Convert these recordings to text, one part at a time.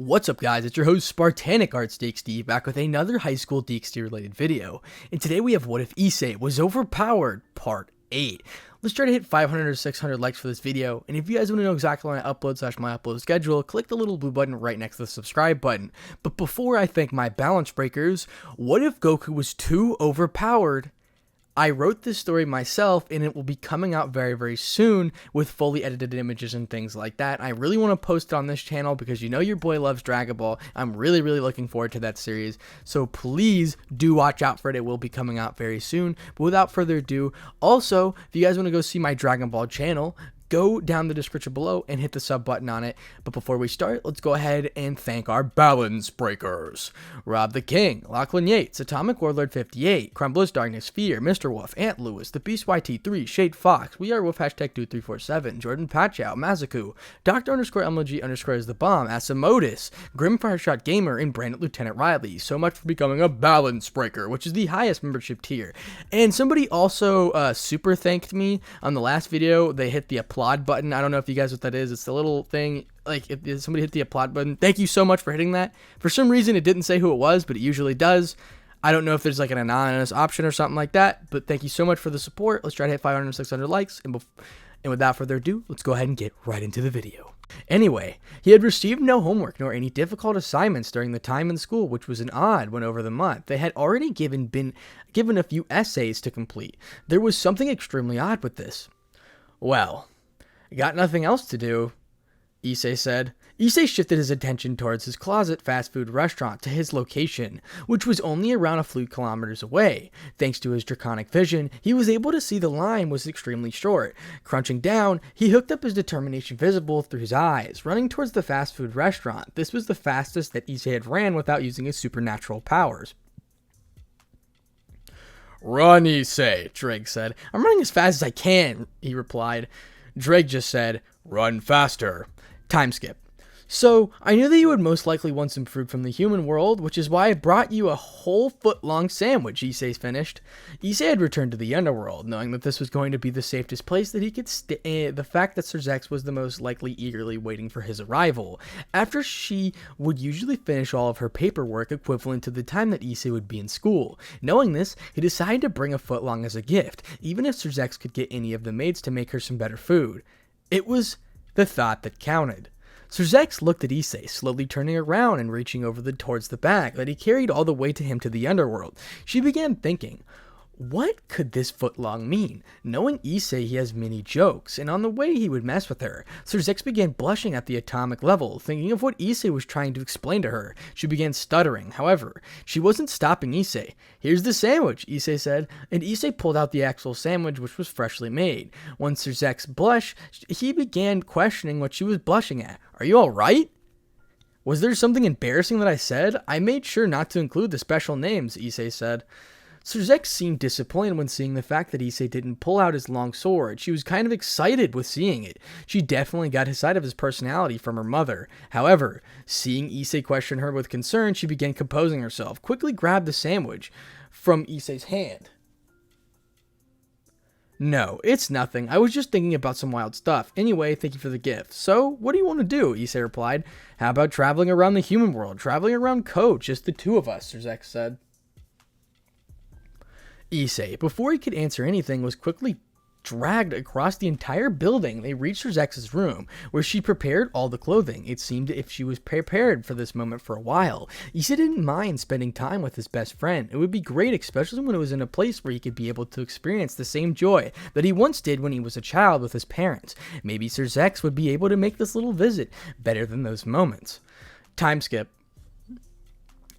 What's up guys, it's your host Spartanic Arts DxD back with another high school DxD related video, and today we have What If Issei Was Overpowered Part 8. Let's try to hit 500 or 600 likes for this video, and if you guys want to know exactly when I upload / my upload schedule, click the little blue button right next to the subscribe button. But before I thank my balance breakers, what if Goku was too overpowered? I wrote this story myself, and it will be coming out very soon with fully edited images and things like that. I really want to post it on this channel because you know your boy loves Dragon Ball. I'm really looking forward to that series, so please do watch out for it. It will be coming out very soon. But without further ado, also, if you guys want to go see my Dragon Ball channel, go down the description below and hit the sub button on it. But before we start, let's go ahead and thank our balance breakers. Rob the King, Lachlan Yates, Atomic Warlord 58, Crumbless Darkness Fear, Mr. Wolf, Ant Lewis, The Beast YT3, Shade Fox, We Are Wolf #2347, Jordan Patchow, Mazaku, Dr. _MLG_ is the Bomb, Asimodus, Grim Fireshot Gamer, and Brandon Lieutenant Riley. So much for becoming a balance breaker, which is the highest membership tier. And somebody also super thanked me on the last video. They hit the applaud button. I don't know if you guys know what that is. It's the little thing, like if somebody hit the applaud button. Thank you so much for hitting that. For some reason it didn't say who it was, but it usually does. I don't know if there's like an anonymous option or something like that, but thank you so much for the support. Let's try to hit 500 or 600 likes, and without further ado, let's go ahead and get right into the video. Anyway, he had received no homework nor any difficult assignments during the time in school, which was an odd when over the month. They had already been given a few essays to complete. There was something extremely odd with this. Well, got nothing else to do, Issei said. Issei shifted his attention towards his closet fast food restaurant to his location, which was only around a few kilometers away. Thanks to his draconic vision, he was able to see the line was extremely short. Crunching down, he hooked up his determination visible through his eyes, running towards the fast food restaurant. This was the fastest that Issei had ran without using his supernatural powers. "Run, Issei," Drake said. "I'm running as fast as I can," he replied. Drake just said, "Run faster." Time skip. "So, I knew that you would most likely want some food from the human world, which is why I brought you a whole foot-long sandwich," Issei finished. Issei had returned to the underworld, knowing that this was going to be the safest place that he could stay. The fact that Sir Zex was the most likely eagerly waiting for his arrival, after she would usually finish all of her paperwork equivalent to the time that Issei would be in school. Knowing this, he decided to bring a foot-long as a gift, even if Sir Zex could get any of the maids to make her some better food. It was the thought that counted. Sir Zex looked at Issei, slowly turning around and reaching over towards the bag that he carried all the way to him to the underworld. She began thinking, what could this footlong mean? Knowing Issei, he has many jokes, and on the way he would mess with her. Sir Zex began blushing at the atomic level, thinking of what Issei was trying to explain to her. She began stuttering. However, she wasn't stopping Issei. "Here's the sandwich," Issei said, and Issei pulled out the actual sandwich, which was freshly made. When Sir Zex blushed, he began questioning what she was blushing at. "Are you alright? Was there something embarrassing that I said? I made sure not to include the special names," Issei said. Sir Zex seemed disappointed when seeing the fact that Issei didn't pull out his long sword. She was kind of excited with seeing it. She definitely got his side of his personality from her mother. However, seeing Issei question her with concern, she began composing herself, quickly grabbed the sandwich from Issei's hand. "No, it's nothing. I was just thinking about some wild stuff. Anyway, thank you for the gift. So, what do you want to do?" Issei replied. "How about traveling around the human world? Traveling around Code, just the two of us," Sir Zex said. Issei, before he could answer anything, was quickly dragged across the entire building. They reached Sir Zex's room, where she prepared all the clothing. It seemed as if she was prepared for this moment for a while. Issei didn't mind spending time with his best friend. It would be great, especially when it was in a place where he could be able to experience the same joy that he once did when he was a child with his parents. Maybe Sir Zex would be able to make this little visit better than those moments. Time skip.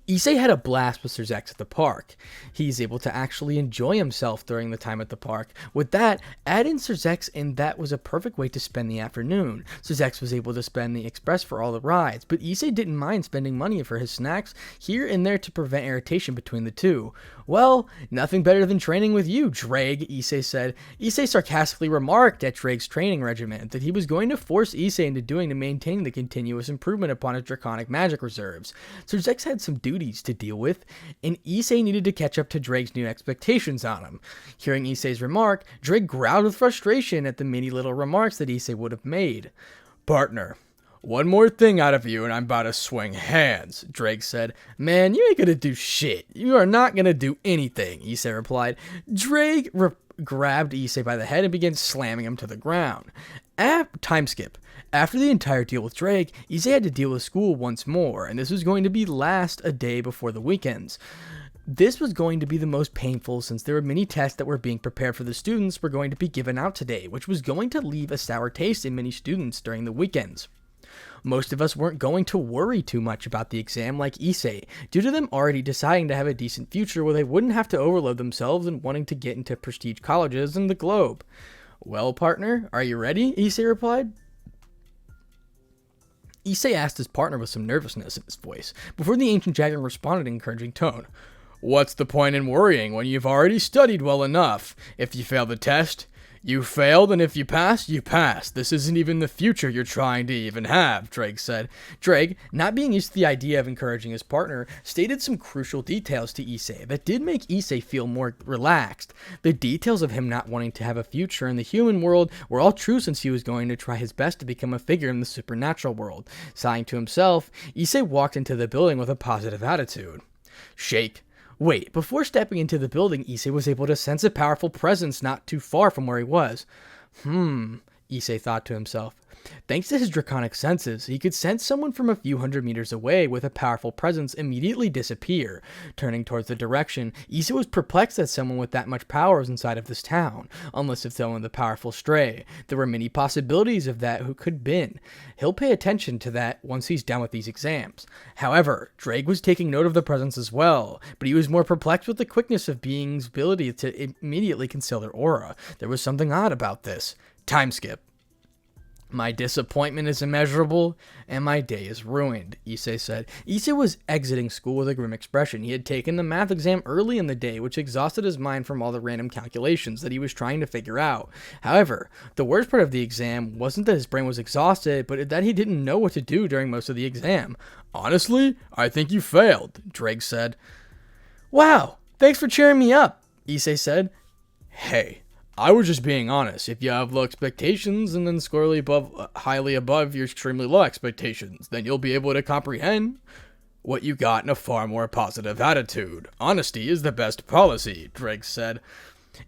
Issei had a blast with Sir Zex at the park. He's able to actually enjoy himself during the time at the park. With that, add in Sir Zex, and that was a perfect way to spend the afternoon. Sir Zex was able to spend the express for all the rides, but Issei didn't mind spending money for his snacks here and there to prevent irritation between the two. "Well, nothing better than training with you, Drake," Issei said. Issei sarcastically remarked at Drake's training regimen that he was going to force Issei into doing to maintain the continuous improvement upon his draconic magic reserves. Sir Zex had some duties to deal with, and Issei needed to catch up to Drake's new expectations on him. Hearing Issei's remark, Drake growled with frustration at the many little remarks that Issei would have made. "Partner, "One more thing out of you and I'm about to swing hands," Drake said. "Man, you ain't gonna do shit. You are not gonna do anything," Issei replied. Drake grabbed Issei by the head and began slamming him to the ground. Time skip. After the entire deal with Drake, Issei had to deal with school once more, and this was going to be last a day before the weekends. This was going to be the most painful since there were many tests that were being prepared for the students were going to be given out today, which was going to leave a sour taste in many students during the weekends. Most of us weren't going to worry too much about the exam like Issei, due to them already deciding to have a decent future where they wouldn't have to overload themselves and wanting to get into prestige colleges in the globe. "Well, partner, are you ready?" Issei replied. Issei asked his partner with some nervousness in his voice, before the ancient dragon responded in an encouraging tone. "What's the point in worrying when you've already studied well enough? If you fail the test, you failed, and if you pass, you passed. This isn't even the future you're trying to even have," Drake said. Drake, not being used to the idea of encouraging his partner, stated some crucial details to Issei that did make Issei feel more relaxed. The details of him not wanting to have a future in the human world were all true since he was going to try his best to become a figure in the supernatural world. Sighing to himself, Issei walked into the building with a positive attitude. Shake. Wait, before stepping into the building, Issei was able to sense a powerful presence not too far from where he was. Issei thought to himself. Thanks to his draconic senses, he could sense someone from a few hundred meters away with a powerful presence immediately disappear. Turning towards the direction, Issei was perplexed that someone with that much power was inside of this town, unless if someone the powerful stray. There were many possibilities of that who could been. He'll pay attention to that once he's done with these exams. However, Drake was taking note of the presence as well, but he was more perplexed with the quickness of beings' ability to immediately conceal their aura. There was something odd about this. Time skip. My disappointment is immeasurable, and my day is ruined, Issei said. Issei was exiting school with a grim expression. He had taken the math exam early in the day, which exhausted his mind from all the random calculations that he was trying to figure out. However, the worst part of the exam wasn't that his brain was exhausted, but that he didn't know what to do during most of the exam. Honestly, I think you failed, Drake said. Wow, thanks for cheering me up, Issei said. Hey, I was just being honest. If you have low expectations and then score highly above your extremely low expectations, then you'll be able to comprehend what you got in a far more positive attitude. Honesty is the best policy, Drake said.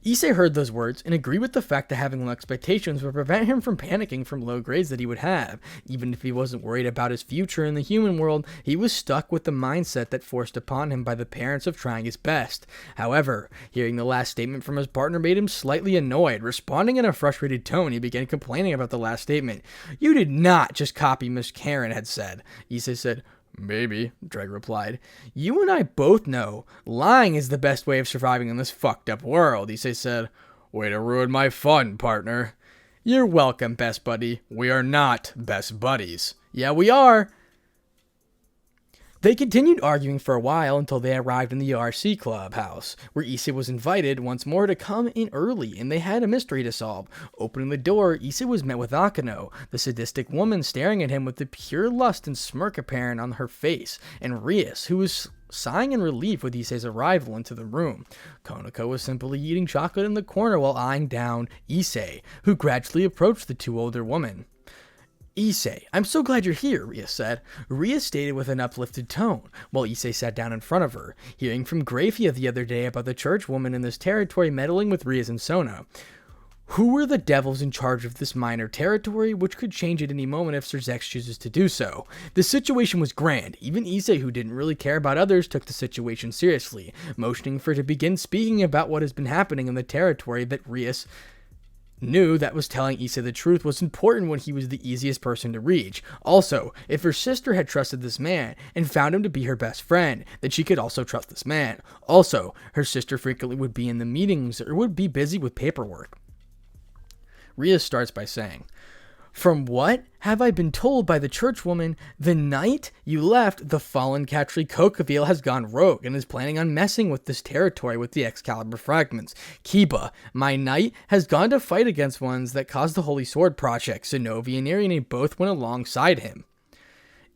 Issei heard those words and agreed with the fact that having low expectations would prevent him from panicking from low grades that he would have. Even if he wasn't worried about his future in the human world, he was stuck with the mindset that forced upon him by the parents of trying his best. However, hearing the last statement from his partner made him slightly annoyed. Responding in a frustrated tone, he began complaining about the last statement. You did not just copy Miss Karen had said, Issei said. Maybe, Drake replied. You and I both know lying is the best way of surviving in this fucked up world, Issei said. Way to ruin my fun, partner. You're welcome, best buddy. We are not best buddies. Yeah, we are. They continued arguing for a while until they arrived in the RC clubhouse, where Issei was invited once more to come in early, and they had a mystery to solve. Opening the door, Issei was met with Akano, the sadistic woman staring at him with the pure lust and smirk apparent on her face, and Rias, who was sighing in relief with Issei's arrival into the room. Konako was simply eating chocolate in the corner while eyeing down Issei, who gradually approached the two older women. Issei, I'm so glad you're here, Rias said. Rias stated with an uplifted tone, while Issei sat down in front of her, hearing from Grafia the other day about the church woman in this territory meddling with Rias and Sona. Who were the devils in charge of this minor territory, which could change at any moment if Sir Zex chooses to do so? The situation was grand. Even Issei, who didn't really care about others, took the situation seriously, motioning for her to begin speaking about what has been happening in the territory that Rias knew that was telling Issei the truth was important when he was the easiest person to reach. Also, if her sister had trusted this man and found him to be her best friend, then she could also trust this man. Also, her sister frequently would be in the meetings or would be busy with paperwork. Rias starts by saying, From what have I been told by the churchwoman, the night you left, the fallen Katri Kokaville has gone rogue and is planning on messing with this territory with the Excalibur fragments. Kiba, my knight, has gone to fight against ones that caused the Holy Sword Project. Sonovi and Ariane both went alongside him.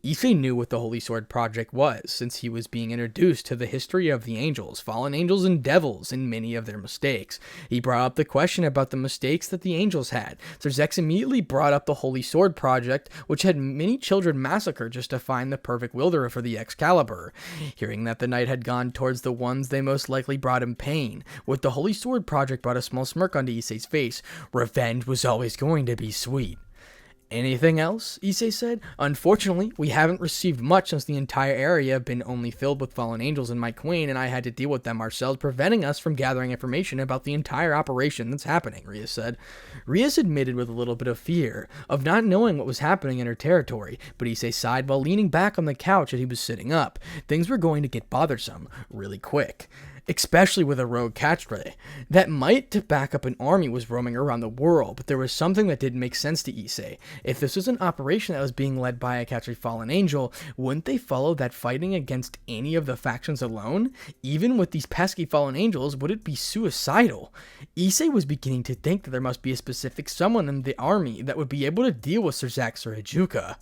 Issei knew what the Holy Sword Project was, since he was being introduced to the history of the angels, fallen angels, and devils, and many of their mistakes. He brought up the question about the mistakes that the angels had. Serzex immediately brought up the Holy Sword Project, which had many children massacred just to find the perfect wielder for the Excalibur. Hearing that the knight had gone towards the ones they most likely brought him pain, what the Holy Sword Project brought a small smirk onto Issei's face. Revenge was always going to be sweet. Anything else? Issei said. Unfortunately, we haven't received much since the entire area had been only filled with fallen angels and my queen, and I had to deal with them ourselves, preventing us from gathering information about the entire operation that's happening, Rias said. Rias admitted with a little bit of fear of not knowing what was happening in her territory, but Issei sighed while leaning back on the couch as he was sitting up. Things were going to get bothersome really quick. Especially with a rogue catchphrase. That might to back up an army was roaming around the world, but there was something that didn't make sense to Issei. If this was an operation that was being led by a catchphrase fallen angel, wouldn't they follow that fighting against any of the factions alone? Even with these pesky fallen angels, would it be suicidal? Issei was beginning to think that there must be a specific someone in the army that would be able to deal with Serzex or Hajuka.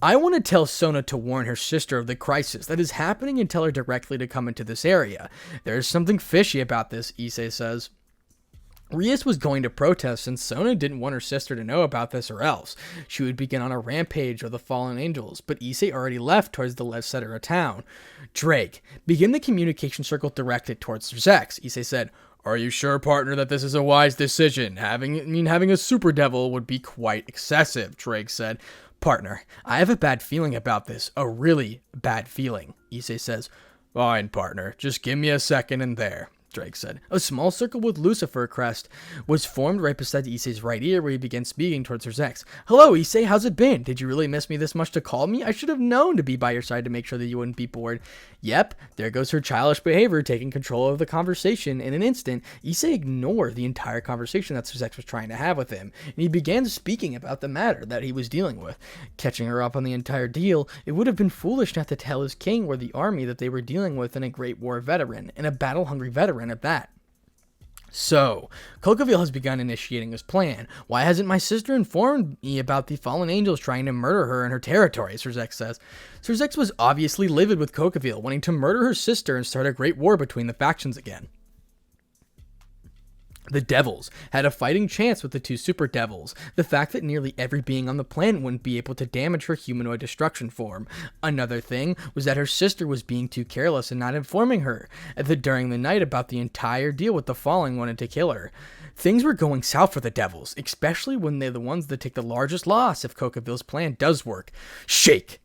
I want to tell Sona to warn her sister of the crisis that is happening and tell her directly to come into this area. There is something fishy about this, Issei says. Rias was going to protest since Sona didn't want her sister to know about this or else she would begin on a rampage of the fallen angels, but Issei already left towards the left center of town. Drake, begin the communication circle directed towards Serzex, Issei said. Are you sure, partner, that this is a wise decision? Having a super devil would be quite excessive, Drake said. Partner, I have a bad feeling about this. A really bad feeling, Issei says. Fine, partner. Just give me a second and there, Drake said. A small circle with Lucifer crest was formed right beside Issei's right ear where he began speaking towards Serzex. Hello, Issei, how's it been? Did you really miss me this much to call me? I should have known to be by your side to make sure that you wouldn't be bored. Yep, there goes her childish behavior taking control of the conversation. In an instant, Issei ignored the entire conversation that Serzex was trying to have with him, and he began speaking about the matter that he was dealing with. Catching her up on the entire deal, it would have been foolish not to tell his king or the army that they were dealing with a Great War veteran, and a battle-hungry veteran at that. So, Kokaville has begun initiating his plan. Why hasn't my sister informed me about the fallen angels trying to murder her in her territory, Serzex says. Serzex was obviously livid with Kokaville, wanting to murder her sister and start a great war between the factions again. The devils had a fighting chance with the two super devils. The fact that nearly every being on the planet wouldn't be able to damage her humanoid destruction form. Another thing was that her sister was being too careless and not informing her during the night about the entire deal with the Fallen wanted to kill her. Things were going south for the devils, especially when they're the ones that take the largest loss if Kokaville's plan does work. Shake!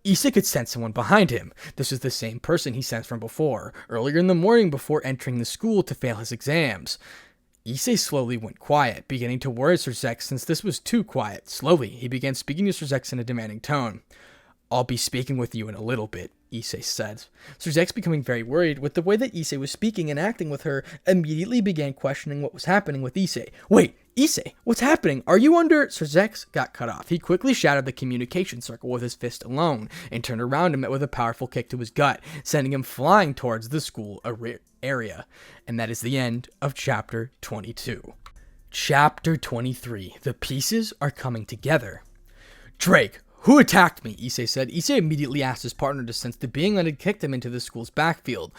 Issei could sense someone behind him. This was the same person he sensed from before, earlier in the morning before entering the school to fail his exams. Issei slowly went quiet, beginning to worry Serzex since this was too quiet. Slowly, he began speaking to Serzex in a demanding tone. I'll be speaking with you in a little bit, Issei said. Serzex, becoming very worried with the way that Issei was speaking and acting with her, immediately began questioning what was happening with Issei. Wait, Issei, what's happening? Are you under... Serzex got cut off. He quickly shattered the communication circle with his fist alone, and turned around and met with a powerful kick to his gut, sending him flying towards the school area. And that is the end of Chapter 22. Chapter 23. The pieces are coming together. Drake, who attacked me? Issei said. Issei immediately asked his partner to sense the being that had kicked him into the school's backfield.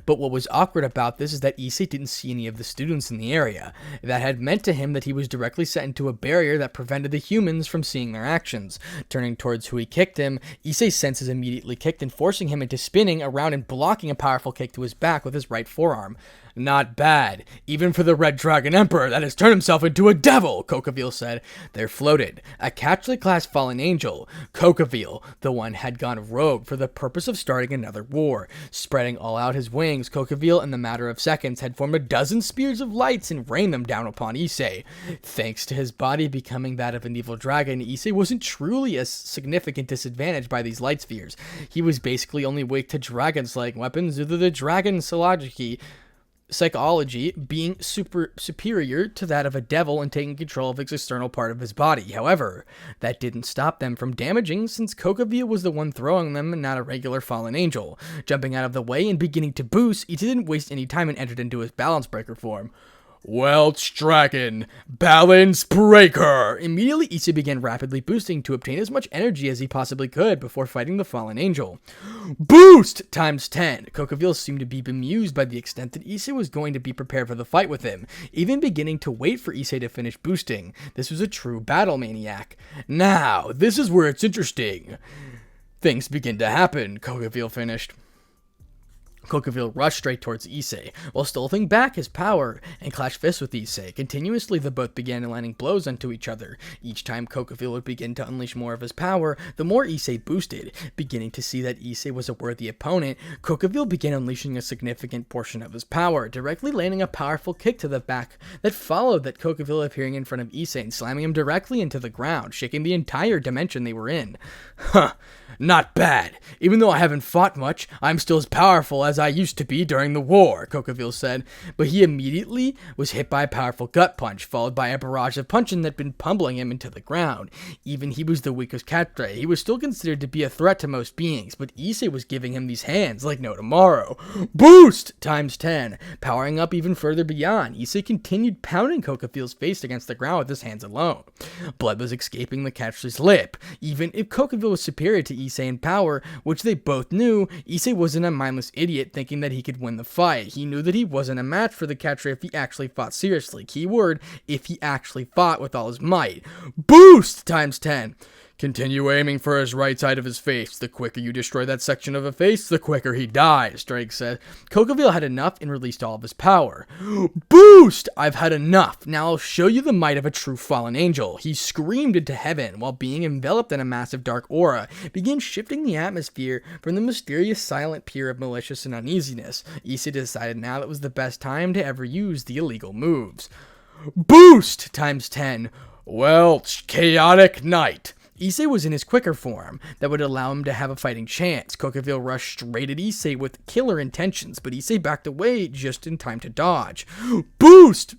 But what was awkward about this is that Issei didn't see any of the students in the area. That had meant to him that he was directly set into a barrier that prevented the humans from seeing their actions. Turning towards who he kicked him, Issei's senses immediately kicked in, forcing him into spinning around and blocking a powerful kick to his back with his right forearm. Not bad, even for the Red Dragon Emperor that has turned himself into a devil, Kokaville said. There floated a catchly-class fallen angel. Kokaville, the one, had gone rogue for the purpose of starting another war. Spreading all out his wings, Kokaville, in the matter of seconds, had formed a dozen spears of lights and rained them down upon Issei. Thanks to his body becoming that of an evil dragon, Issei wasn't truly a significant disadvantage by these light spheres. He was basically only weak to dragon-slaying weapons due to the dragon psychology being superior to that of a devil and taking control of its external part of his body. However, that didn't stop them from damaging since Kokaville was the one throwing them and not a regular fallen angel. Jumping out of the way and beginning to boost, he didn't waste any time and entered into his balance breaker form. Welch Dragon, Balance Breaker! Immediately, Issei began rapidly boosting to obtain as much energy as he possibly could before fighting the fallen angel. Boost times 10! Kokaville seemed to be bemused by the extent that Issei was going to be prepared for the fight with him, even beginning to wait for Issei to finish boosting. This was a true battle maniac. Now, this is where it's interesting. Things begin to happen, Kokaville finished. Kokaville rushed straight towards Issei, while stealthing back his power, and clashed fists with Issei. Continuously, the both began landing blows onto each other. Each time Kokaville would begin to unleash more of his power, the more Issei boosted. Beginning to see that Issei was a worthy opponent, Kokaville began unleashing a significant portion of his power, directly landing a powerful kick to the back that followed that Kokaville appearing in front of Issei and slamming him directly into the ground, shaking the entire dimension they were in. Huh. Not bad. Even though I haven't fought much, I'm still as powerful as I used to be during the war, Kokaville said, but he immediately was hit by a powerful gut punch, followed by a barrage of punching that had been pummeling him into the ground. Even he was the weakest catre. He was still considered to be a threat to most beings, but Issei was giving him these hands like no tomorrow. Boost times 10. Powering up even further beyond, Issei continued pounding Kokaville's face against the ground with his hands alone. Blood was escaping the catcher's lip. Even if Kokaville was superior to Issei in power, which they both knew, Issei wasn't a mindless idiot thinking that he could win the fight. He knew that he wasn't a match for the catcher if he actually fought seriously. Keyword, if he actually fought with all his might. Boost times 10. Continue aiming for his right side of his face. The quicker you destroy that section of a face, the quicker he dies, Drake said. Kokaville had enough and released all of his power. Boost! I've had enough. Now I'll show you the might of a true fallen angel. He screamed into heaven while being enveloped in a massive dark aura, began shifting the atmosphere from the mysterious silent peer of malicious and uneasiness. Issei decided now that was the best time to ever use the illegal moves. Boost times 10. Welch, Chaotic Knight. Issei was in his quicker form that would allow him to have a fighting chance. Kokaville rushed straight at Issei with killer intentions, but Issei backed away just in time to dodge. Boost!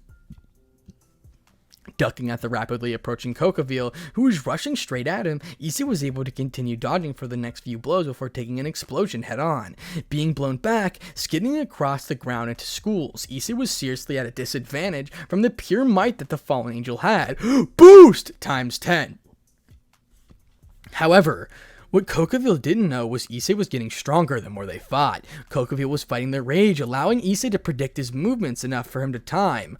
Ducking at the rapidly approaching Kokaville, who was rushing straight at him, Issei was able to continue dodging for the next few blows before taking an explosion head-on. Being blown back, skidding across the ground into schools, Issei was seriously at a disadvantage from the pure might that the fallen angel had. Boost times 10. However, what Kokaville didn't know was Issei was getting stronger the more they fought. Kokaville was fighting their rage, allowing Issei to predict his movements enough for him to time.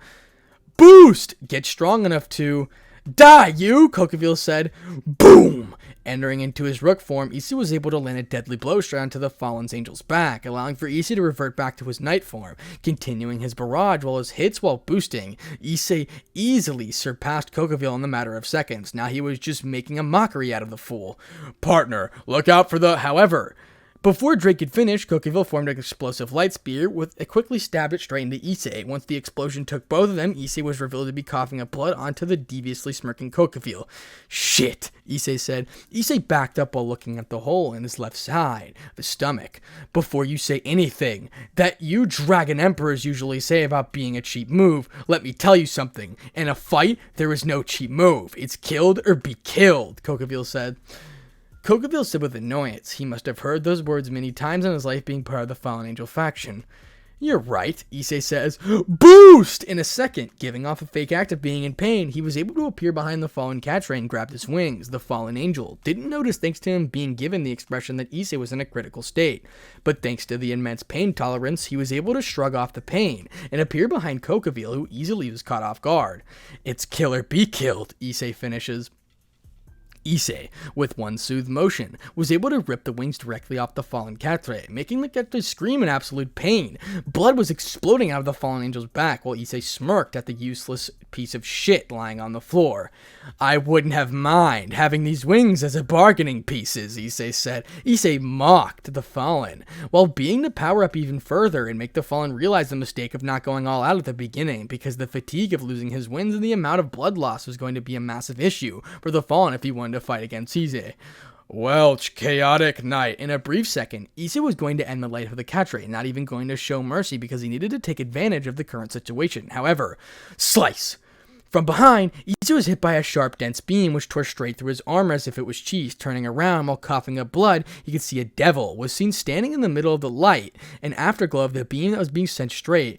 Boost! Get strong enough to... Die, you! Kokaville said. Boom! Entering into his rook form, Issei was able to land a deadly blow straight onto the fallen angel's back, allowing for Issei to revert back to his knight form, continuing his barrage while his hits while boosting. Issei easily surpassed Kokaville in the matter of seconds. Now he was just making a mockery out of the fool. Partner, look out for the... However... Before Drake could finish, Kokaville formed an explosive light spear, with it quickly stabbed it straight into Issei. Once the explosion took both of them, Issei was revealed to be coughing up blood onto the deviously smirking Kokaville. Shit, Issei said. Issei backed up while looking at the hole in his left side, the stomach. Before you say anything that you Dragon Emperors usually say about being a cheap move, let me tell you something. In a fight, there is no cheap move. It's killed or be killed, Kokaville said. Kokaville said with annoyance. He must have heard those words many times in his life being part of the Fallen Angel faction. You're right, Issei says. Boost! In a second, giving off a fake act of being in pain, he was able to appear behind the fallen Catre and grabbed his wings. The Fallen Angel didn't notice thanks to him being given the expression that Issei was in a critical state. But thanks to the immense pain tolerance, he was able to shrug off the pain and appear behind Kokaville, who easily was caught off guard. It's kill or be killed, Issei finishes. Issei, with one soothed motion, was able to rip the wings directly off the fallen Catre, making the Catre scream in absolute pain. Blood was exploding out of the fallen angel's back, while Issei smirked at the useless piece of shit lying on the floor. I wouldn't have mind having these wings as a bargaining pieces, Issei said. Issei mocked the fallen, while being to power up even further and make the fallen realize the mistake of not going all out at the beginning, because the fatigue of losing his wings and the amount of blood loss was going to be a massive issue for the fallen if he wanted to fight against Issei. Welch, Chaotic Knight. In a brief second, Issei was going to end the life of the Catre, not even going to show mercy because he needed to take advantage of the current situation. However, slice! From behind, Issei was hit by a sharp, dense beam which tore straight through his armor as if it was cheese. Turning around while coughing up blood, he could see a devil was seen standing in the middle of the light, an afterglow of the beam that was being sent straight.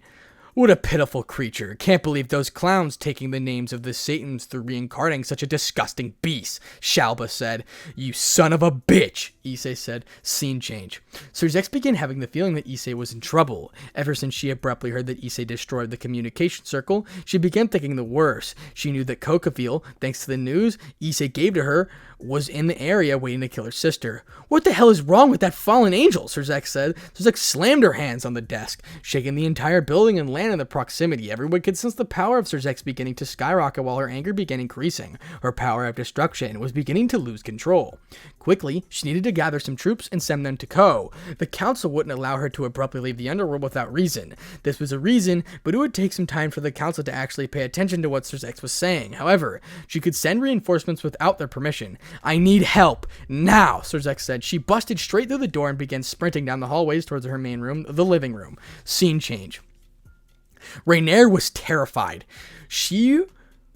What a pitiful creature. Can't believe those clowns taking the names of the Satans through reincarnating such a disgusting beast, Shalba said. You son of a bitch, Issei said. Scene change. Serzex began having the feeling that Issei was in trouble. Ever since she abruptly heard that Issei destroyed the communication circle, she began thinking the worst. She knew that Kokaville, thanks to the news Issei gave to her, was in the area waiting to kill her sister. What the hell is wrong with that fallen angel? Serzex said. Serzex slammed her hands on the desk, shaking the entire building and land in the proximity. Everyone could sense the power of Serzex beginning to skyrocket while her anger began increasing. Her power of destruction was beginning to lose control. Quickly, she needed to gather some troops and send them to Ko. The council wouldn't allow her to abruptly leave the underworld without reason. This was a reason, but it would take some time for the council to actually pay attention to what Serzex was saying. However, she could send reinforcements without their permission. I need help, now, Serzex said. She busted straight through the door and began sprinting down the hallways towards her main room, the living room. Scene change. Rainier was terrified. She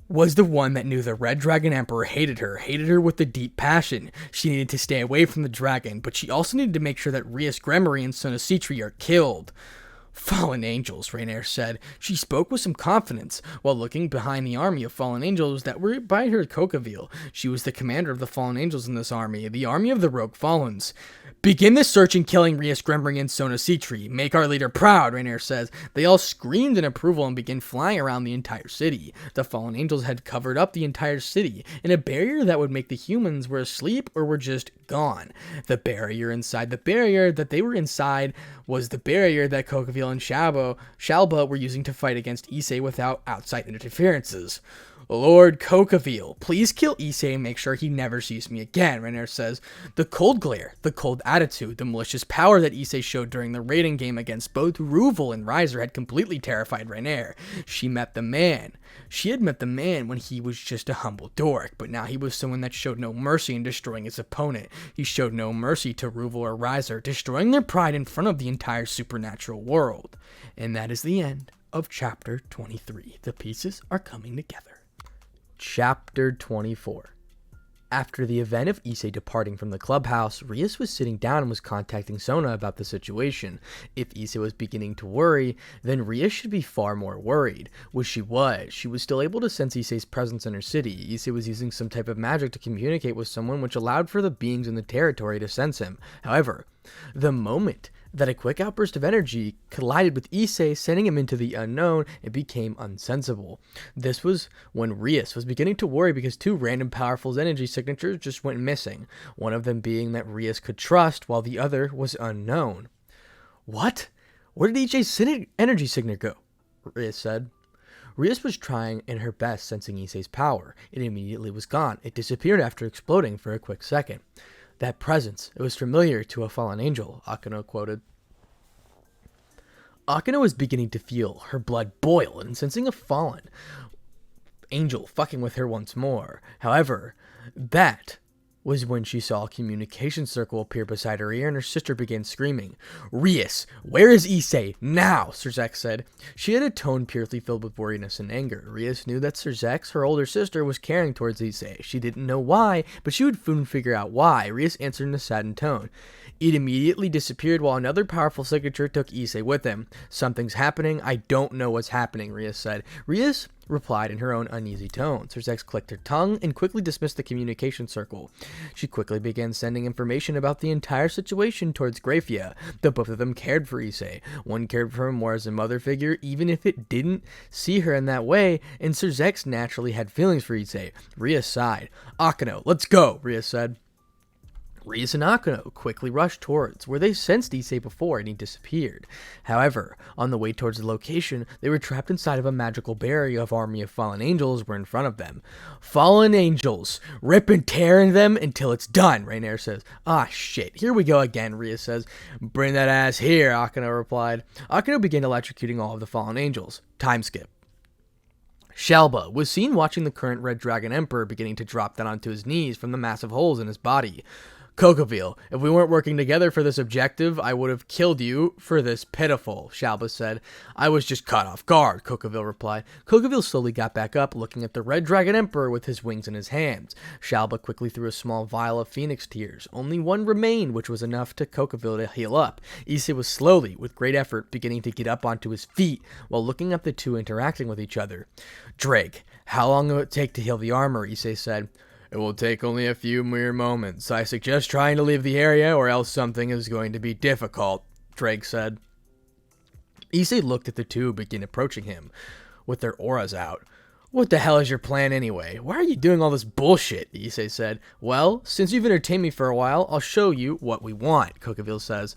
was the one that knew the Red Dragon Emperor hated her with a deep passion. She needed to stay away from the dragon, but she also needed to make sure that Rias, Gremory, and Sonocitri are killed. Fallen angels, Rainier said. She spoke with some confidence, while looking behind the army of fallen angels that were by her Kokaville. She was the commander of the fallen angels in this army, the army of the rogue fallens. Begin the search and killing Rias, Gremory, and Sonocitri. Make our leader proud, Rainier says. They all screamed in approval and began flying around the entire city. The fallen angels had covered up the entire city in a barrier that would make the humans were asleep or were just gone. The barrier inside the barrier that they were inside was the barrier that Kokaville and Shalba were using to fight against Issei without outside interferences. Lord Kokaville, please kill Issei and make sure he never sees me again, Rainier says. The cold glare, the cold attitude, the malicious power that Issei showed during the raiding game against both Ruvel and Riser had completely terrified Rainier. She had met the man when he was just a humble dork, but now he was someone that showed no mercy in destroying his opponent. He showed no mercy to Ruvel or Riser, destroying their pride in front of the entire supernatural world. And that is the end of Chapter 23. The pieces are coming together. Chapter 24. After the event of Issei departing from the clubhouse, Rias was sitting down and was contacting Sona about the situation. If Issei was beginning to worry, then Rias should be far more worried, which she was. She was still able to sense Issei's presence in her city. Issei was using some type of magic to communicate with someone, which allowed for the beings in the territory to sense him. However, the moment that a quick outburst of energy collided with Issei, sending him into the unknown, it became unsensible. This was when Rias was beginning to worry because two random powerful energy signatures just went missing, one of them being that Rias could trust, while the other was unknown. What? Where did Issei's energy signature go? Rias said. Rias was trying in her best sensing Issei's power. It immediately was gone. It disappeared after exploding for a quick second. That presence, it was familiar to a fallen angel, Akeno quoted. Akeno was beginning to feel her blood boil and sensing a fallen angel fucking with her once more. However, that was when she saw a communication circle appear beside her ear and her sister began screaming. Rias, where is Issei? Now, Serzex said. She had a tone purely filled with worriness and anger. Rias knew that Serzex, her older sister, was caring towards Issei. She didn't know why, but she would soon figure out why. Rias answered in a saddened tone. It immediately disappeared while another powerful signature took Issei with him. Something's happening. I don't know what's happening, Rias said. Rias replied in her own uneasy tone. Serzex clicked her tongue and quickly dismissed the communication circle. She quickly began sending information about the entire situation towards Grafia. The both of them cared for Issei. One cared for him more as a mother figure, even if it didn't see her in that way, and Serzex naturally had feelings for Issei. Rias sighed. Akeno, let's go, Rias said. Rias and Akeno quickly rushed towards where they sensed Issei before and he disappeared. However, on the way towards the location, they were trapped inside of a magical barrier of army of fallen angels were in front of them. Fallen angels! Rip and tear in them until it's done, Rainier says. Ah, shit. Here we go again, Rias says. Bring that ass here, Akeno replied. Akeno began electrocuting all of the fallen angels. Time skip. Shalba was seen watching the current Red Dragon Emperor beginning to drop down onto his knees from the massive holes in his body. Coqueville, if we weren't working together for this objective, I would have killed you for this pitiful, Shalba said. I was just caught off guard, Coqueville replied. Coqueville slowly got back up, looking at the Red Dragon Emperor with his wings in his hands. Shalba quickly threw a small vial of phoenix tears. Only one remained, which was enough to Coqueville to heal up. Issei was slowly, with great effort, beginning to get up onto his feet while looking at the two interacting with each other. Drake, how long will it take to heal the armor? Issei said. It will take only a few mere moments. I suggest trying to leave the area or else something is going to be difficult, Drake said. Issei looked at the two begin approaching him, with their auras out. What the hell is your plan anyway? Why are you doing all this bullshit? Issei said. Well, since you've entertained me for a while, I'll show you what we want, Coqueville says.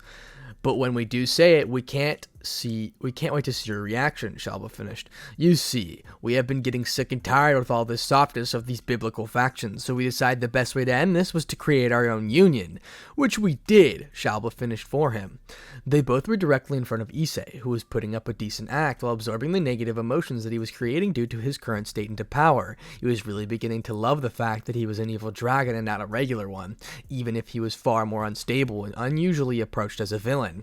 But when we do say it, we can't wait to see your reaction, Shalba finished. You see, we have been getting sick and tired with all this softness of these biblical factions, so we decided the best way to end this was to create our own union. Which we did, Shalba finished for him. They both were directly in front of Issei, who was putting up a decent act while absorbing the negative emotions that he was creating due to his current state into power. He was really beginning to love the fact that he was an evil dragon and not a regular one, even if he was far more unstable and unusually approached as a villain.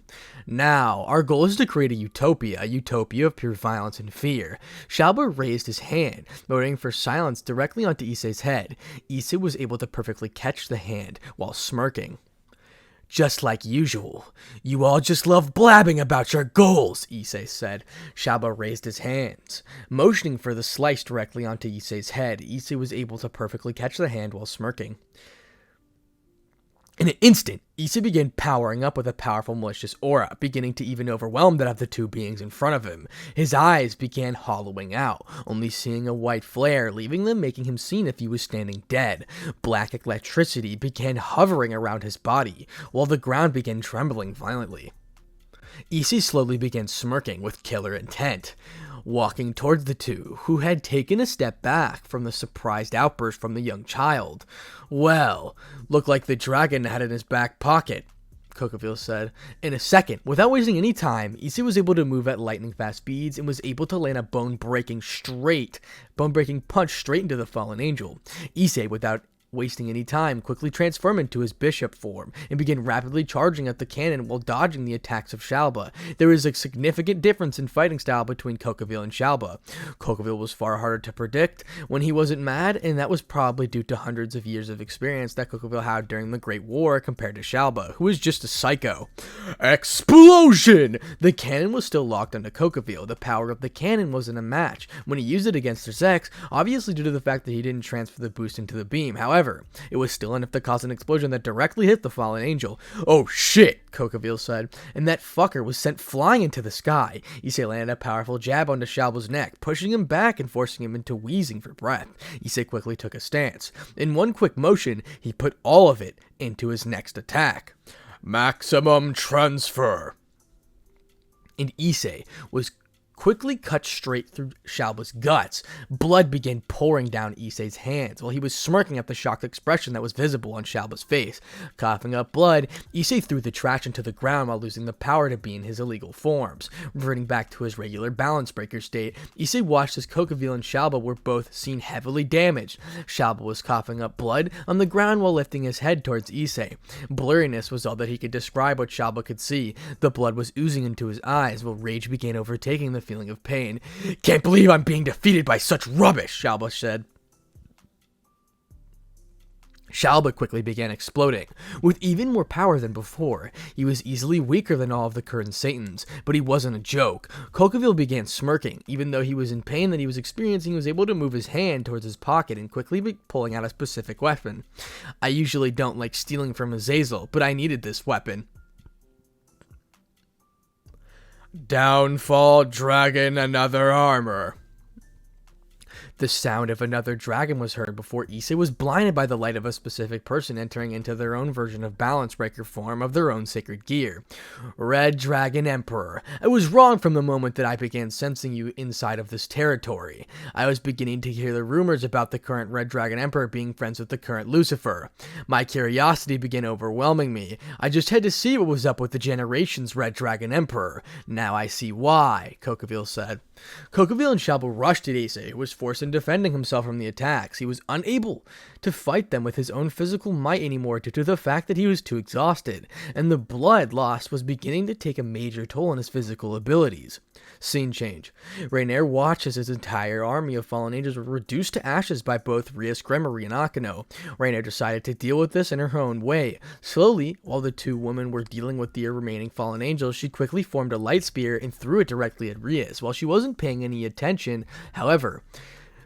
Now, our goal is to create a utopia of pure violence and fear. Shalba raised his hand, voting for silence directly onto Issei's head. Issei was able to perfectly catch the hand while smirking. Just like usual. You all just love blabbing about your goals, Issei said. Shalba raised his hands, motioning for the slice directly onto Issei's head. Issei was able to perfectly catch the hand while smirking. In an instant, Issei began powering up with a powerful malicious aura, beginning to even overwhelm that of the two beings in front of him. His eyes began hollowing out, only seeing a white flare, leaving them making him seem if he was standing dead. Black electricity began hovering around his body, while the ground began trembling violently. Issei slowly began smirking with killer intent, walking towards the two, who had taken a step back from the surprised outburst from the young child. Well, looked like the dragon had it in his back pocket, Coqueville said. In a second, without wasting any time, Issei was able to move at lightning fast speeds and was able to land a bone-breaking punch straight into the fallen angel. Issei, without wasting any time, quickly transformed into his bishop form and began rapidly charging at the cannon while dodging the attacks of Shalba. There is a significant difference in fighting style between Coqueville and Shalba. Coqueville was far harder to predict when he wasn't mad, and that was probably due to hundreds of years of experience that Coqueville had during the Great War compared to Shalba, who was just a psycho. Explosion! The cannon was still locked onto Coqueville. The power of the cannon wasn't a match when he used it against his ex, obviously due to the fact that he didn't transfer the boost into the beam. However, it was still enough to cause an explosion that directly hit the fallen angel. Oh shit, Coqueville said, and that fucker was sent flying into the sky. Issei landed a powerful jab onto Shalba's neck, pushing him back and forcing him into wheezing for breath. Issei quickly took a stance. In one quick motion, he put all of it into his next attack. Maximum transfer. And Issei was quickly cut straight through Shalba's guts. Blood began pouring down Issei's hands while he was smirking at the shocked expression that was visible on Shalba's face. Coughing up blood, Issei threw the trash into the ground while losing the power to be in his illegal forms. Reverting back to his regular balance breaker state, Issei watched as Coqueville and Shalba were both seen heavily damaged. Shalba was coughing up blood on the ground while lifting his head towards Issei. Blurriness was all that he could describe what Shalba could see. The blood was oozing into his eyes while rage began overtaking the feeling of pain. Can't believe I'm being defeated by such rubbish, Shalba said. Shalba quickly began exploding. With even more power than before, he was easily weaker than all of the current Satans, but he wasn't a joke. Coqueville began smirking. Even though he was in pain that he was experiencing, he was able to move his hand towards his pocket and quickly pulling out a specific weapon. I usually don't like stealing from Azazel, but I needed this weapon. Downfall dragon, another armor. The sound of another dragon was heard before Issei was blinded by the light of a specific person entering into their own version of balance breaker form of their own sacred gear. Red Dragon Emperor. I was wrong from the moment that I began sensing you inside of this territory. I was beginning to hear the rumors about the current Red Dragon Emperor being friends with the current Lucifer. My curiosity began overwhelming me. I just had to see what was up with the Generations Red Dragon Emperor. Now I see why, Coqueville said. Coqueville and Chabot rushed at Issei, who was forced in defending himself from the attacks. He was unable to fight them with his own physical might anymore due to the fact that he was too exhausted, and the blood lost was beginning to take a major toll on his physical abilities. Scene change. Rainier watched as his entire army of fallen angels were reduced to ashes by both Rias, Gremory, and Akeno. Rainier decided to deal with this in her own way. Slowly, while the two women were dealing with the remaining fallen angels, she quickly formed a light spear and threw it directly at Rias. While she wasn't paying any attention, however,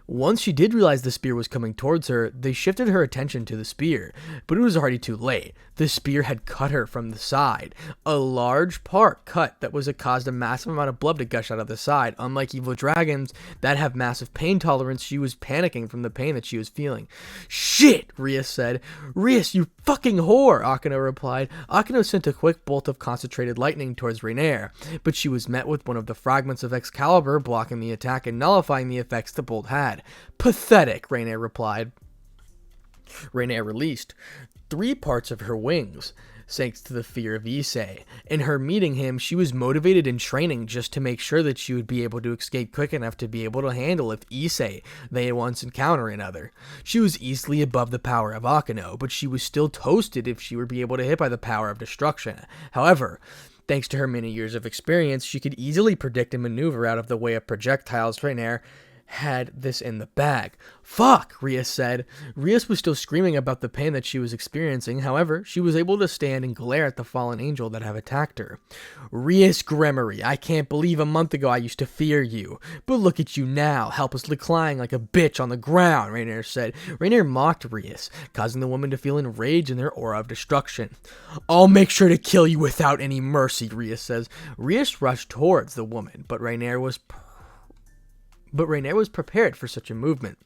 once she did realize the spear was coming towards her, they shifted her attention to the spear, but it was already too late. The spear had cut her from the side. A large part cut that caused a massive amount of blood to gush out of the side. Unlike evil dragons that have massive pain tolerance, she was panicking from the pain that she was feeling. "Shit," Rias said. "Rias, you fucking whore," Akeno replied. Akeno sent a quick bolt of concentrated lightning towards Rainier, but she was met with one of the fragments of Excalibur blocking the attack and nullifying the effects the bolt had. "Pathetic," Rainier replied. Rainier released 3 parts of her wings, thanks to the fear of Issei. In her meeting him, she was motivated in training just to make sure that she would be able to escape quick enough to be able to handle if Issei they once encounter another. She was easily above the power of Akeno, but she was still toasted if she would be able to hit by the power of destruction. However, thanks to her many years of experience, she could easily predict and maneuver out of the way of projectiles. Rainier had this in the bag. "Fuck," Rias said. Rias was still screaming about the pain that she was experiencing. However, she was able to stand and glare at the fallen angel that have attacked her. "Rias Gremory, I can't believe a month ago I used to fear you. But look at you now, helplessly lying like a bitch on the ground," Rainier said. Rainier mocked Rias, causing the woman to feel enraged in their aura of destruction. "I'll make sure to kill you without any mercy," Rias says. Rias rushed towards the woman, but Rainier was prepared for such a movement.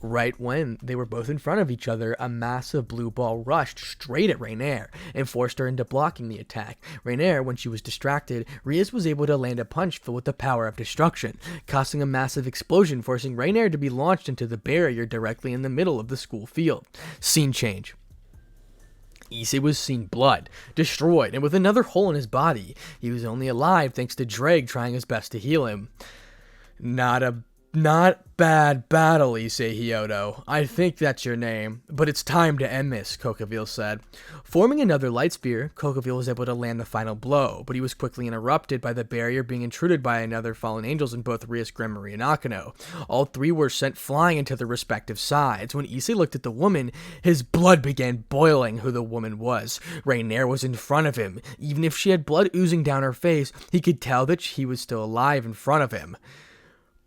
Right when they were both in front of each other, a massive blue ball rushed straight at Rainier and forced her into blocking the attack. Rainier, when she was distracted, Rias was able to land a punch filled with the power of destruction, causing a massive explosion, forcing Rainier to be launched into the barrier directly in the middle of the school field. Scene change. Issei was seeing blood, destroyed, and with another hole in his body. He was only alive thanks to Dreg trying his best to heal him. Not bad battle, Issei Hyodo. I think that's your name, but it's time to end this, Coqueville said. Forming another light spear, Coqueville was able to land the final blow, but he was quickly interrupted by the barrier being intruded by another fallen angels in both Rias, Gremory, and Akeno. All 3 were sent flying into their respective sides. When Issei looked at the woman, his blood began boiling who the woman was. Rainier was in front of him. Even if she had blood oozing down her face, he could tell that he was still alive in front of him.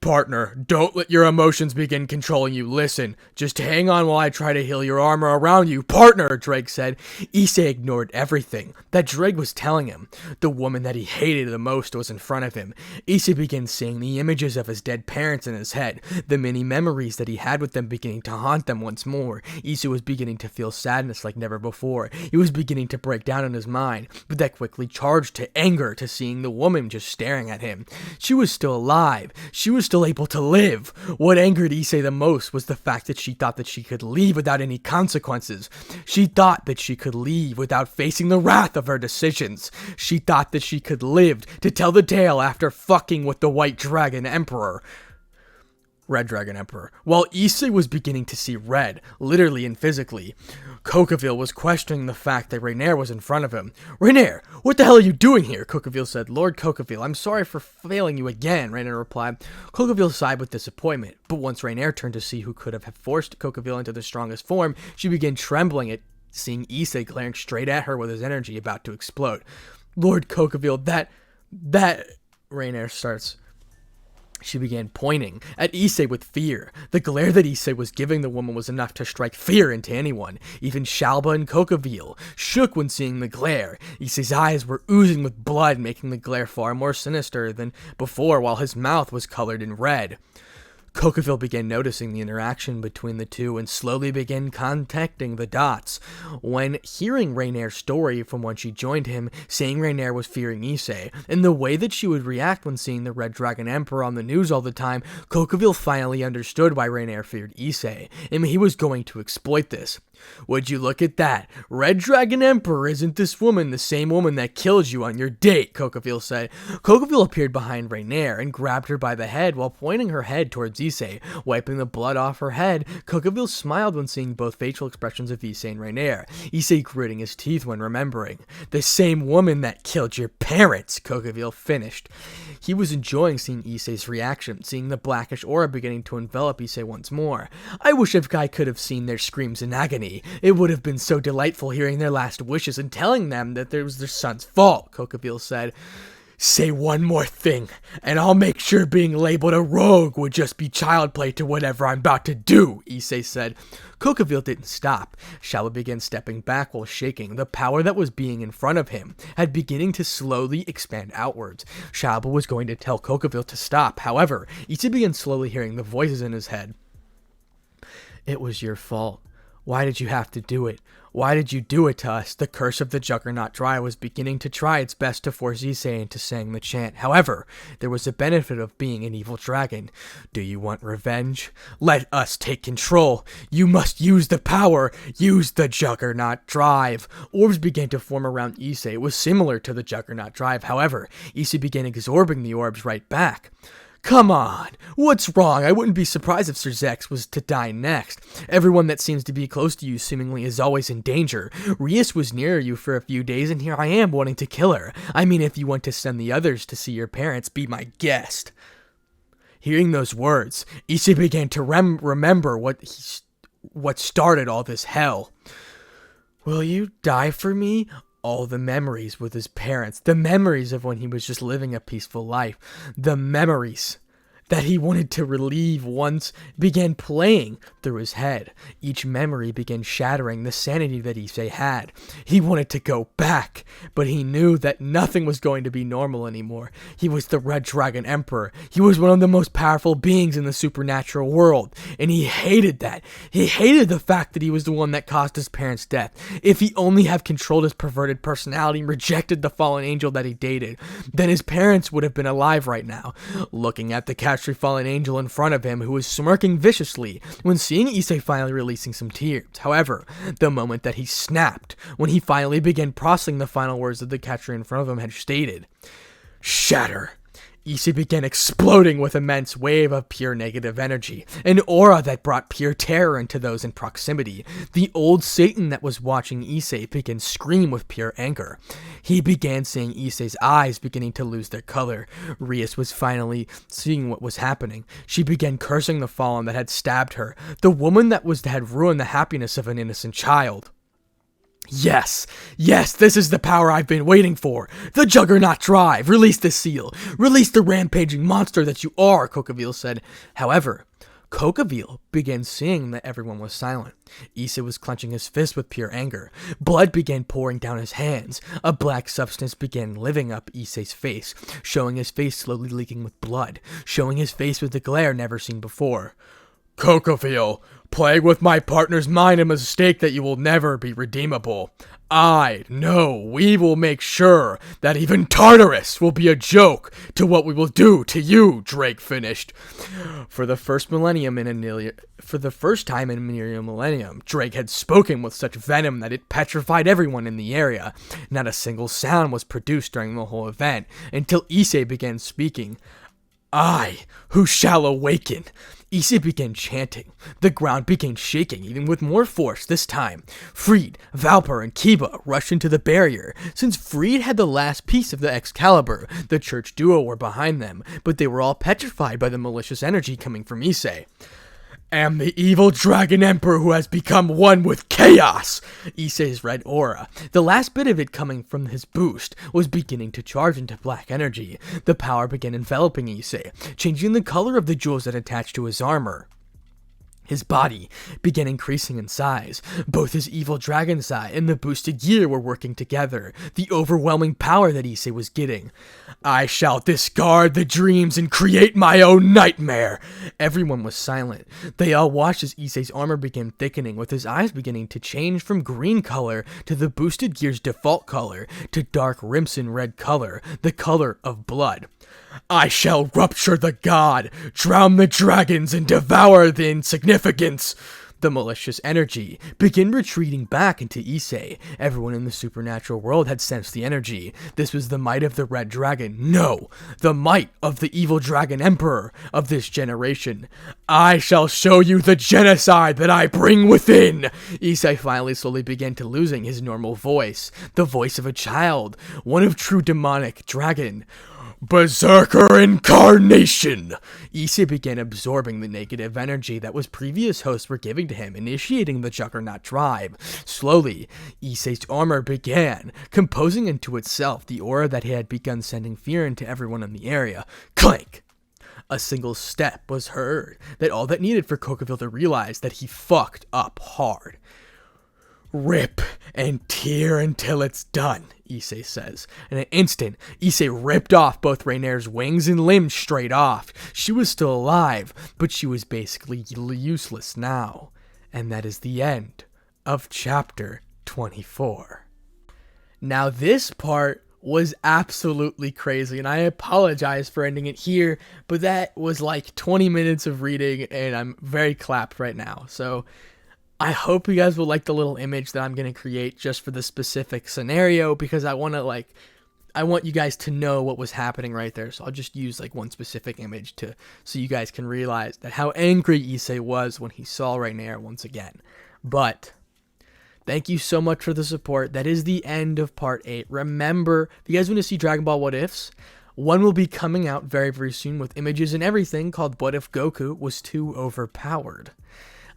"Partner, don't let your emotions begin controlling you. Listen, just hang on while I try to heal your armor around you, partner," Drake said. Issei ignored everything that Drake was telling him. The woman that he hated the most was in front of him. Issei began seeing the images of his dead parents in his head, the many memories that he had with them beginning to haunt them once more. Issei was beginning to feel sadness like never before. He was beginning to break down in his mind, but that quickly charged to anger to seeing the woman just staring at him. She was still alive. She was still able to live. What angered Issei the most was the fact that she thought that she could leave without any consequences. She thought that she could leave without facing the wrath of her decisions. She thought that she could live to tell the tale after fucking with the Red Dragon Emperor. While Issei was beginning to see red, literally and physically, Coqueville was questioning the fact that Rainier was in front of him. "Rainier, what the hell are you doing here?" Coqueville said. "Lord Coqueville, I'm sorry for failing you again," Rainier replied. Coqueville sighed with disappointment, but once Rainier turned to see who could have forced Coqueville into the strongest form, she began trembling at seeing Issei glaring straight at her with his energy about to explode. "Lord Coqueville, that," Rainier starts. She began pointing at Issei with fear. The glare that Issei was giving the woman was enough to strike fear into anyone. Even Shalba and Coqueville shook when seeing the glare. Issei's eyes were oozing with blood, making the glare far more sinister than before, while his mouth was colored in red. Coqueville began noticing the interaction between the two and slowly began contacting the dots. When hearing Rainier's story from when she joined him, saying Rainier was fearing Issei, and the way that she would react when seeing the Red Dragon Emperor on the news all the time, Coqueville finally understood why Rainier feared Issei, and he was going to exploit this. Would you look at that? Red Dragon Emperor, isn't this woman the same woman that killed you on your date? Kokaville said. Kokaville appeared behind Rainier and grabbed her by the head while pointing her head towards Issei. Wiping the blood off her head, Kokaville smiled when seeing both facial expressions of Issei and Rainier. Issei gritting his teeth when remembering. The same woman that killed your parents, Kokaville finished. He was enjoying seeing Issei's reaction, seeing the blackish aura beginning to envelop Issei once more. I wish if I could have seen their screams in agony. It would have been so delightful hearing their last wishes and telling them that it was their son's fault, Kokaville said. Say one more thing, and I'll make sure being labeled a rogue would just be child play to whatever I'm about to do, Issei said. Kokaville didn't stop. Shaba began stepping back while shaking. The power that was being in front of him had beginning to slowly expand outwards. Shaba was going to tell Kokaville to stop. However, Issei began slowly hearing the voices in his head. It was your fault. Why did you have to do it? Why did you do it to us? The curse of the Juggernaut Dry was beginning to try its best to force Issei into saying the chant. However, there was a benefit of being an evil dragon. Do you want revenge? Let us take control. You must use the power. Use the Juggernaut Drive. Orbs began to form around Issei. It was similar to the Juggernaut Drive. However, Issei began absorbing the orbs right back. Come on, what's wrong? I wouldn't be surprised if Sir Zex was to die next. Everyone that seems to be close to you seemingly is always in danger. Rias was near you for a few days, and here I am wanting to kill her. I mean, if you want to send the others to see your parents, be my guest. Hearing those words, Issei began to remember what started all this hell. Will you die for me? All the memories with his parents, the memories of when he was just living a peaceful life, the memories that he wanted to relieve once began playing through his head. Each memory began shattering the sanity that Issei had. He wanted to go back, but he knew that nothing was going to be normal anymore. He was the Red Dragon Emperor. He was one of the most powerful beings in the supernatural world, and he hated that. He hated the fact that he was the one that caused his parents' death. If he only had controlled his perverted personality and rejected the fallen angel that he dated, then his parents would have been alive right now. Looking at the fallen angel in front of him, who was smirking viciously when seeing Issei finally releasing some tears. However, the moment that he snapped, when he finally began processing the final words that the catcher in front of him had stated. Shatter! Issei began exploding with immense wave of pure negative energy, an aura that brought pure terror into those in proximity. The old Satan that was watching Issei began scream with pure anger. He began seeing Issei's eyes beginning to lose their color. Rias was finally seeing what was happening. She began cursing the fallen that had stabbed her, the woman that had ruined the happiness of an innocent child. Yes, this is the power I've been waiting for. The Juggernaut Drive. Release the seal. Release the rampaging monster that you are, Kokaville said. However, Kokaville began seeing that everyone was silent. Issei was clenching his fist with pure anger. Blood began pouring down his hands. A black substance began living up Issei's face, showing his face slowly leaking with blood, showing his face with a glare never seen before. Kokaville, playing with my partner's mind a mistake that you will never be redeemable. We will make sure that even Tartarus will be a joke to what we will do to you, Drake finished. For the first time in nearly a millennium, Drake had spoken with such venom that it petrified everyone in the area. Not a single sound was produced during the whole event, until Issei began speaking. I, who shall awaken. Issei began chanting. The ground began shaking, even with more force this time. Freed, Valper, and Kiba rushed into the barrier. Since Freed had the last piece of the Excalibur, the church duo were behind them, but they were all petrified by the malicious energy coming from Issei. Am the evil dragon emperor who has become one with chaos. Issei's red aura, the last bit of it coming from his boost, was beginning to charge into black energy. The power began enveloping Issei, changing the color of the jewels that attached to his armor. His body began increasing in size. Both his evil dragon's eye and the boosted gear were working together, the overwhelming power that Issei was getting. I shall discard the dreams and create my own nightmare. Everyone was silent. They all watched as Issei's armor began thickening, with his eyes beginning to change from green color to the boosted gear's default color to dark crimson red color, the color of blood. I shall rupture the god, drown the dragons, and devour the insignificance. the malicious energy, begin retreating back into Issei. Everyone in the supernatural world had sensed the energy. This was the might of the Red Dragon. No, the might of the evil dragon emperor of this generation. I shall show you the genocide that I bring within. Issei finally slowly began to losing his normal voice, the voice of a child, one of true demonic dragon. Berserker incarnation! Issei began absorbing the negative energy that was previous hosts were giving to him, initiating the Juggernaut drive. Slowly, Issei's armor began composing into itself the aura that had begun sending fear into everyone in the area. Clank! A single step was heard, that all that needed for Kokaville to realize that he fucked up hard. Rip and tear until it's done, Issei says. In an instant, Issei ripped off both Rainer's wings and limbs straight off. She was still alive, but she was basically useless now. And that is the end of chapter 24. Now this part was absolutely crazy, and I apologize for ending it here, but that was like 20 minutes of reading, and I'm very clapped right now. So I hope you guys will like the little image that I'm going to create just for the specific scenario, because I want you guys to know what was happening right there. So I'll just use like one specific image so you guys can realize that how angry Issei was when he saw Rainier once again. But thank you so much for the support. That is the end of part 8. Remember, if you guys want to see Dragon Ball What Ifs, one will be coming out very, very soon with images and everything, called What If Goku Was Too Overpowered.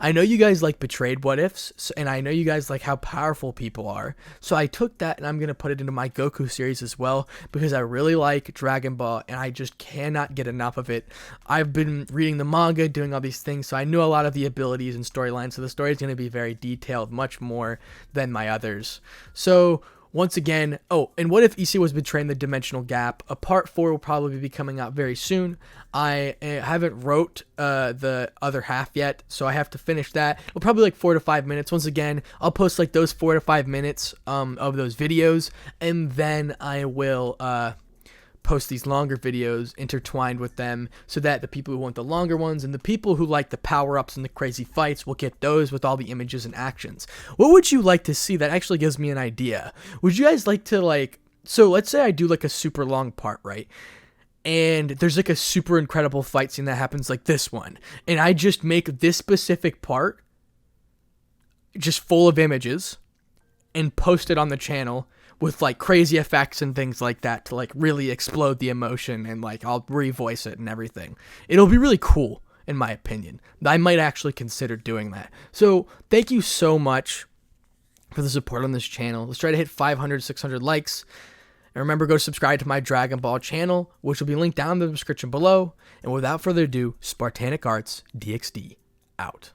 I know you guys like Betrayed What Ifs, and I know you guys like how powerful people are, so I took that and I'm going to put it into my Goku series as well, because I really like Dragon Ball, and I just cannot get enough of it. I've been reading the manga, doing all these things, so I know a lot of the abilities and storylines, so the story is going to be very detailed, much more than my others. So once again, and what if Issei was betraying the dimensional gap? A part 4 will probably be coming out very soon. I haven't wrote the other half yet, so I have to finish that. It'll probably like 4 to 5 minutes. Once again, I'll post like those 4 to 5 minutes of those videos, and then I will post these longer videos intertwined with them, so that the people who want the longer ones and the people who like the power-ups and the crazy fights will get those with all the images and actions. What would you like to see? That actually gives me an idea. Would you guys like to so let's say I do like a super long part, right? And there's like a super incredible fight scene that happens like this one, and I just make this specific part just full of images and post it on the channel with like crazy effects and things like that to like really explode the emotion, and like I'll revoice it and everything. It'll be really cool, in my opinion. I might actually consider doing that. So thank you so much for the support on this channel. Let's try to hit 500, 600 likes. And remember, go subscribe to my Dragon Ball channel, which will be linked down in the description below. And without further ado, Spartanic Arts DxD out.